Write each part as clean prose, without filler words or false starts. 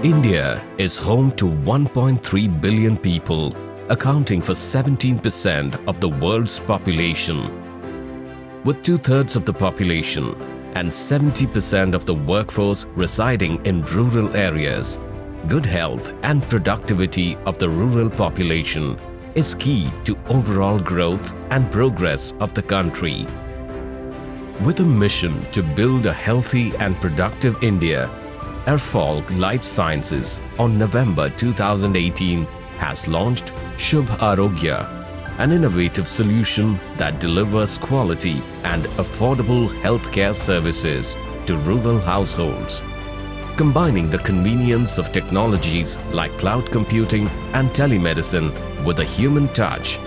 India is home to 1.3 billion people, accounting for 17% of the world's population. With two-thirds of the population and 70% of the workforce residing in rural areas, good health and productivity of the rural population is key to overall growth and progress of the country. With a mission to build a healthy and productive India, Airfolk Life Sciences on November 2018 has launched ShubArogya, an innovative solution that delivers quality and affordable healthcare services to rural households. Combining the convenience of technologies like cloud computing and telemedicine with a human touch,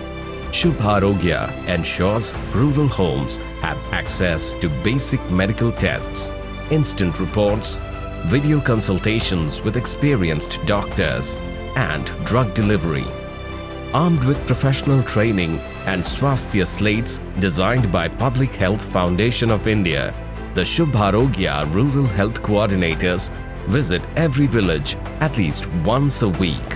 ShubArogya ensures rural homes have access to basic medical tests, instant reports, video consultations with experienced doctors, and drug delivery. Armed with professional training and Swasthya slates designed by Public Health Foundation of India, the ShubArogya Rural Health Coordinators visit every village at least once a week.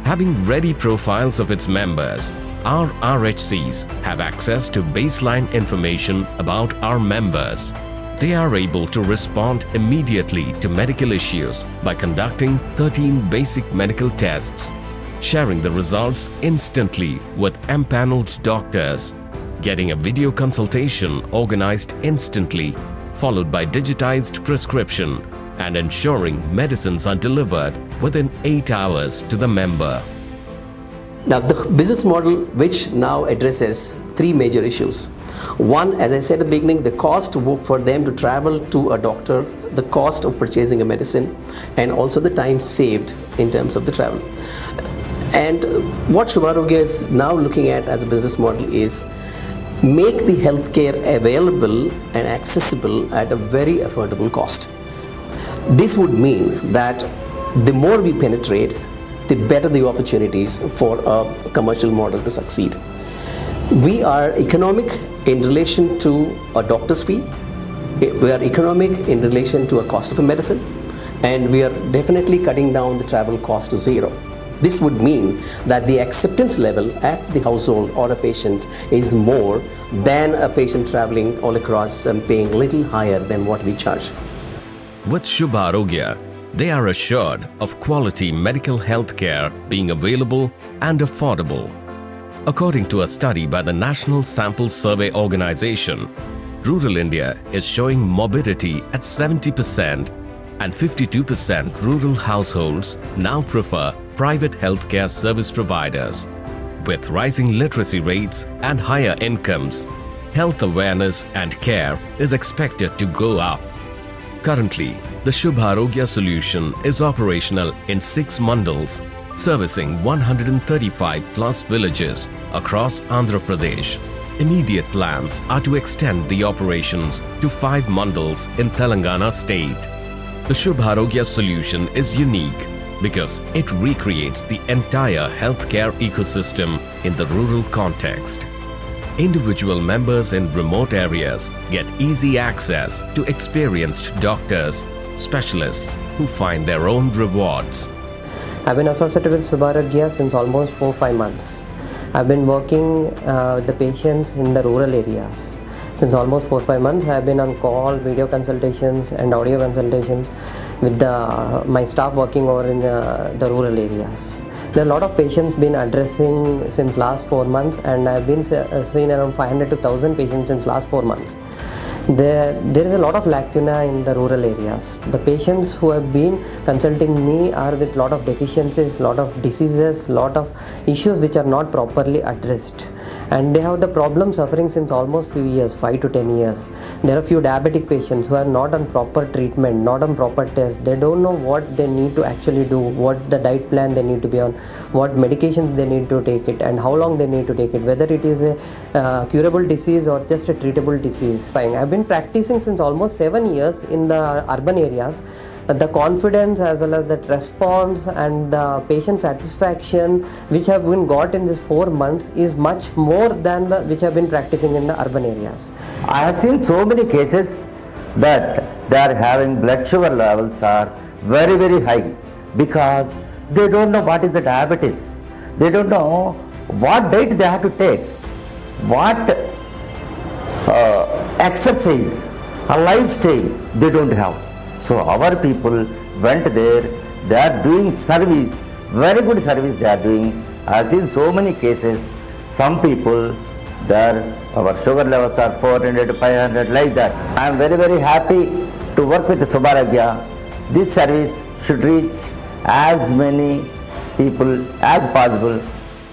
Having ready profiles of its members, our RHCs have access to baseline information about our members. They are able to respond immediately to medical issues by conducting 13 basic medical tests, sharing the results instantly with empaneled doctors, getting a video consultation organized instantly, followed by digitized prescription, and ensuring medicines are delivered within 8 hours to the member. Now, the business model which now addresses three major issues. One, as I said at the beginning, the cost for them to travel to a doctor, the cost of purchasing a medicine, and also the time saved in terms of the travel. And what ShubArogya is now looking at as a business model is make the healthcare available and accessible at a very affordable cost. This would mean that the more we penetrate, the better the opportunities for a commercial model to succeed. We are economic in relation to a doctor's fee, we are economic in relation to a cost of a medicine, and we are definitely cutting down the travel cost to zero. This would mean that the acceptance level at the household or a patient is more than a patient traveling all across and paying little higher than what we charge. With ShubArogya, they are assured of quality medical health care being available and affordable. According to a study by the National Sample Survey Organization, rural India is showing morbidity at 70%, and 52% rural households now prefer private healthcare service providers. With rising literacy rates and higher incomes, health awareness and care is expected to go up. Currently, the ShubArogya solution is operational in 6 mandals, servicing 135 plus villages across Andhra Pradesh. Immediate plans are to extend the operations to 5 mandals in Telangana state. The ShubArogya solution is unique because it recreates the entire healthcare ecosystem in the rural context. Individual members in remote areas get easy access to experienced doctors, specialists who find their own rewards. I've been associated with ShubArogya since almost 4-5 months. I've been working with the patients in the rural areas. Since almost 4-5 months, I've been on call, video consultations and audio consultations with my staff working over in the rural areas. There are a lot of patients been addressing since last 4 months, and I've been seeing around 500 to 1000 patients since last 4 months. There is a lot of lacuna in the rural areas. The patients who have been consulting me are with a lot of deficiencies, lot of diseases, lot of issues which are not properly addressed. And they have the problem suffering since almost few years, 5 to 10 years. There are few diabetic patients who are not on proper treatment, not on proper tests. They don't know what they need to actually do, what the diet plan they need to be on, what medications they need to take it, and how long they need to take it, whether it is a curable disease or just a treatable disease. I've been practicing since almost 7 years in the urban areas. The confidence as well as the response and the patient satisfaction which have been got in this 4 months is much more than which have been practicing in the urban areas. I have seen so many cases that they are having blood sugar levels are very high. because they don't know what is the diabetes. They don't know what diet they have to take, what exercise, a lifestyle they don't have. So our people went there, they are doing service, very good service they are doing. I have seen so many cases, some people, our sugar levels are 400, 500, like that. I am very, very happy to work with ShubArogya. This service should reach as many people as possible.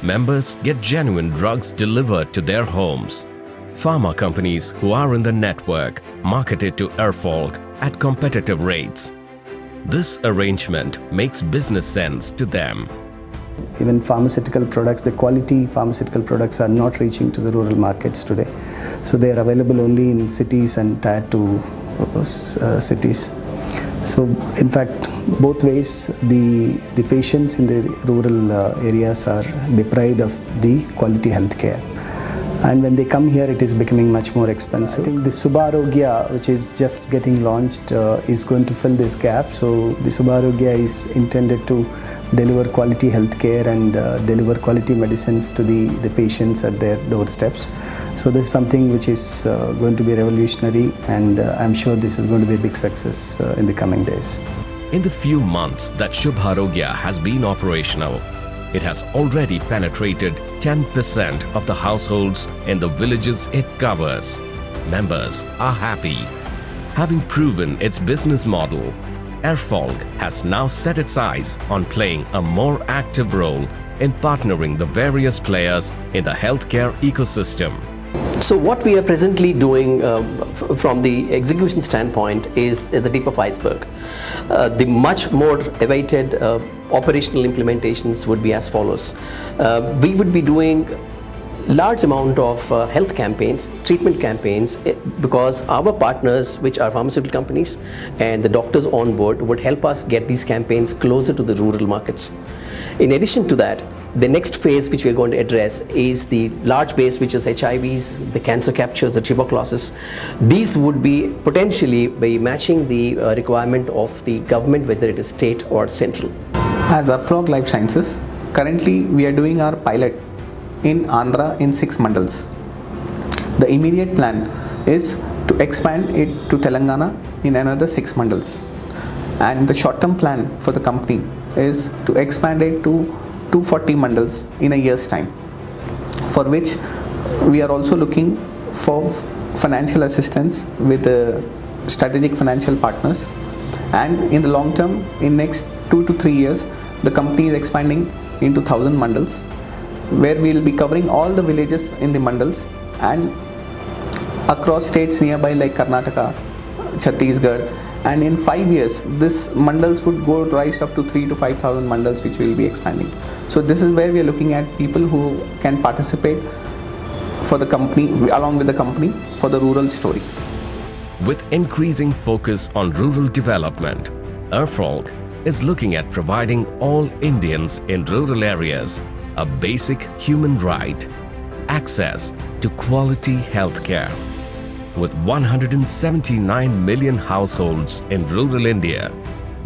Members get genuine drugs delivered to their homes. Pharma companies who are in the network market it to Erfolg at competitive rates. This arrangement makes business sense to them. Even pharmaceutical products, the quality pharmaceutical products are not reaching to the rural markets today. So they are available only in cities and tier 2 cities. So in fact, both ways, the patients in the rural areas are deprived of the quality health care. And when they come here, it is becoming much more expensive. I think the ShubArogya, which is just getting launched, is going to fill this gap. So the ShubArogya is intended to deliver quality health care and deliver quality medicines to the patients at their doorsteps. So this is something which is going to be revolutionary, and I'm sure this is going to be a big success in the coming days. In the few months that ShubArogya has been operational, it has already penetrated 10% of the households in the villages it covers. Members are happy. Having proven its business model, Erfolg has now set its eyes on playing a more active role in partnering the various players in the healthcare ecosystem. So what we are presently doing from the execution standpoint is the tip of iceberg. The much more awaited operational implementations would be as follows. We would be doing large amount of health campaigns, treatment campaigns, because our partners, which are pharmaceutical companies and the doctors on board, would help us get these campaigns closer to the rural markets. In addition to that, the next phase which we are going to address is the large base, which is HIVs, the cancer captures, the tuberculosis. These would be potentially by matching the requirement of the government, whether it is state or central. As Erfolg Life Sciences, currently we are doing our pilot in Andhra in 6 mandals. The immediate plan is to expand it to Telangana in another 6 mandals. And the short-term plan for the company is to expand it to 240 mandals in a year's time, for which we are also looking for financial assistance with the strategic financial partners. And in the long term, in next 2 to 3 years, the company is expanding into 1,000 mandals, where we will be covering all the villages in the mandals and across states nearby like Karnataka, Chhattisgarh. And in 5 years, this mandals would go rise up to 3,000 to 5,000 mandals, which we will be expanding. So this is where we are looking at people who can participate for the company, along with the company, for the rural story. With increasing focus on rural development, Erfolg is looking at providing all Indians in rural areas a basic human right, access to quality healthcare. With 179 million households in rural India,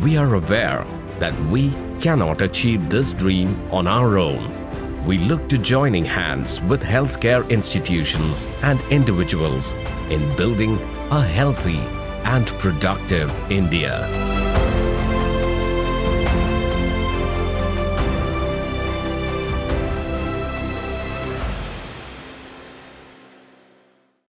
we are aware that we cannot achieve this dream on our own. We look to joining hands with healthcare institutions and individuals in building a healthy and productive India.